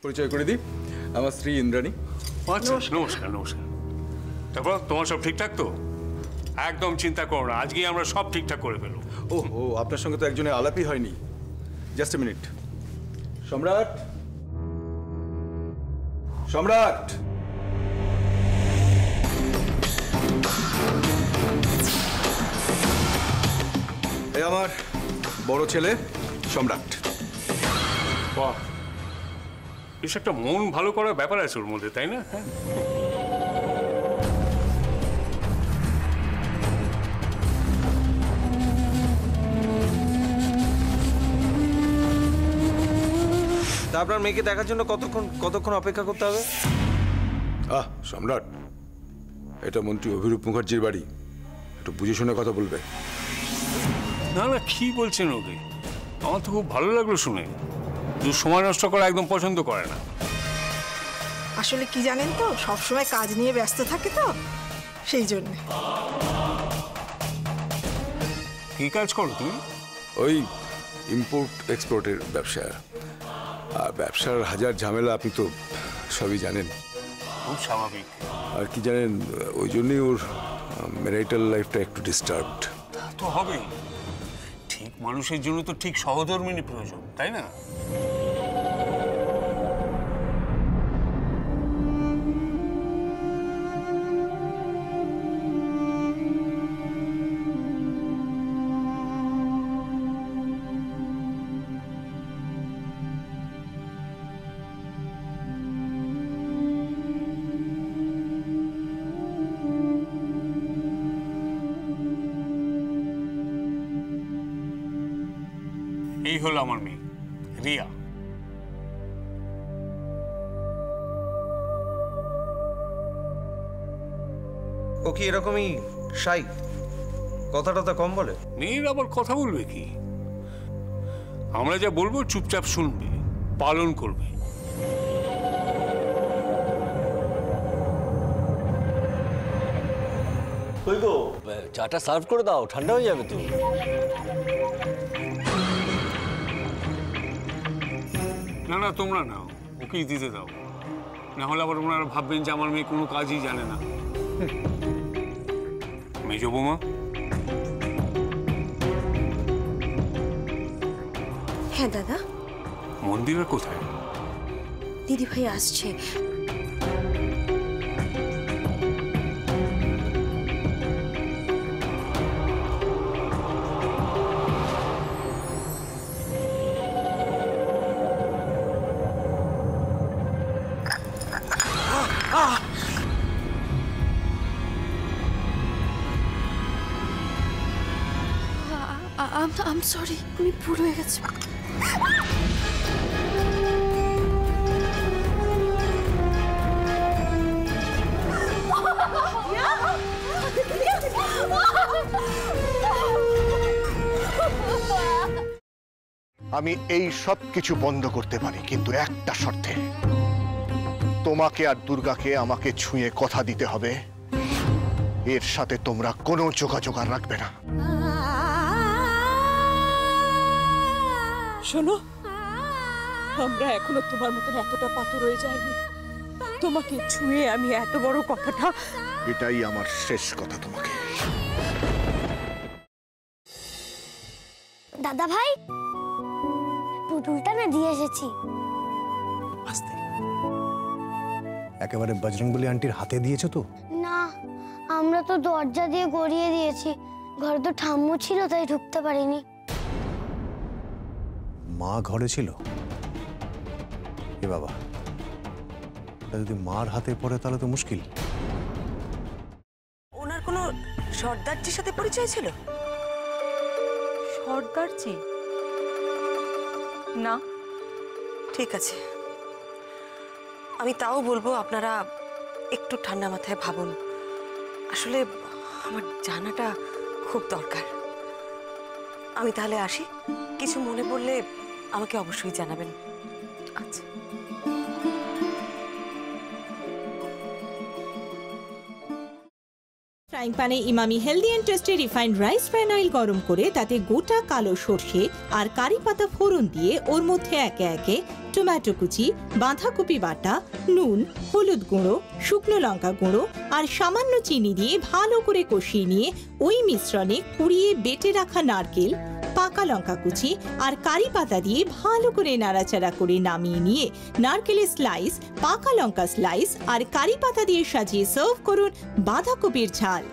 পরিচয় করে দিই, আমার স্ত্রী ইন্দ্রাণী। আচ্ছা, নমস্কার নমস্কার। তারপর তোমার সব ঠিকঠাক তো? একদম চিন্তা করো না, আজকেই আমরা সব ঠিকঠাক করে ফেলবো। ও আপনার সঙ্গে তো একজনের আলাপই হয়নি। Just a minute. সম্রাট, সম্রাট, এই আমার বড় ছেলে সম্রাট। বাহ, বেশ একটা মন ভালো করার ব্যাপার আছে ওর মধ্যে, তাই না? হ্যাঁ, তা আপনার মেয়েকে দেখার জন্য কতক্ষণ অপেক্ষা করতে হবে? সম্রাট, এটা মন্ত্রী অভিরূপ মুখার্জির বাড়ি, একটু বুঝে শুনে কথা বলবে। না না, কি বলছেন ওকে? আমার তো খুব ভালো লাগলো শুনে। সময় নষ্ট করা একদম পছন্দ করে না। আসলে কি জানেন তো, সবসময় কাজ নিয়ে ব্যস্ত থাকে তো, সেই জন্য। কি কাজ করো তুমি? ওই ইম্পোর্ট এক্সপোর্টের ব্যবসা। আর ব্যবসার হাজার ঝামেলা আপনি তো সবই জানেন। খুব স্বাভাবিক। আর কি জানেন, ওই জন্যই ওর ম্যারিটাল লাইফটা একটু ডিস্টার্বড। তা তো হবেই, ঠিক মানুষের জন্য তো ঠিক সহধর্মিনী প্রয়োজন, তাই না? এই হলো আমার মেয়ে রিয়া। ও কি এরকমই শাই, কথাটা কম বলে? মেয়ের আবার কথা বলবে কি? আমরা যা বলবো চুপচাপ শুনবে, পালন করবে। ওই গো, চাটা সার্ভ করে দাও, ঠান্ডা হয়ে যাবে তো। না না, তোমরা নাও, ওকেই দিতে দাও, না হলে আবার ওনারা ভাববেন যে আমার মেয়ে কোনো কাজই জানে না। মেজো বৌমা, হ্যাঁ দাদা। মন্দিরা কোথায়? দিদি ভাই আসছে। I'm sorry, আমি ভুল হয়ে গেছে। আমি এই সব কিছু বন্ধ করতে পারি, কিন্তু একটা শর্তে। তোমাকে আর দুর্গাকে আমাকে ছুঁয়ে কথা দিতে হবে, এর সাথে তোমরা কোনো যোগাযোগ আর রাখবে না। শোনো, আমরা এখনো তোমার মতন এতটা পাথর হয়ে যায়নি। তোমাকে ছুঁয়ে আমি এত বড় কথাটা, এটাই আমার শেষ কথা তোমাকে। দাদা ভাই, পুতুলটা না দিয়ে এসেছি। আস্তে, একেবারে বজরংবলী আন্টির হাতে দিয়েছো তো? না, আমরা তো দরজা দিয়ে গড়িয়ে দিয়েছি, ঘরে তো ঠাম্মু ছিল তাই ঢুকতে পারিনি। মা ঘরে ছিল? এ বাবা, এটা যদি মার হাতে পড়ে তাহলে তো মুশকিল। ওনার কোনো সর্দারজির সাথে পরিচয় ছিল? সর্দারজি? না, ঠিক আছে, আমি তাও বলবো আপনারা একটু ঠান্ডা মাথায় ভাবুন। আসলে আমার জানাটা খুব দরকার। আমি তাহলে আসি, কিছু মনে পড়লে আমাকে অবশ্যই জানাবেন। আচ্ছা। ফ্রাই ফ্রাইং প্যানে Emami healthy and tasty refined rice bran oil গরম করে তাতে গোটা কালো সর্ষে আর কারি পাতা ফোড়ন দিয়ে ওর মধ্যে একে একে টমেটো কুচি, বাঁধাকপি বাটা, নুন, হলুদ গুঁড়ো, শুকনো লঙ্কা গুঁড়ো আর সামান্য চিনি দিয়ে ভালো করে কষিয়ে নিয়ে ওই মিশ্রণে কুড়িয়ে বেটে রাখা নারকেল, পাকা লঙ্কা কুচি আর কারি পাতা দিয়ে ভালো করে নাড়াচাড়া করে নামিয়ে নিয়ে নারকেলের স্লাইস, পাকা লঙ্কা স্লাইস আর কারি পাতা দিয়ে সাজিয়ে সার্ভ করুন বাঁধাকপির ঝাল।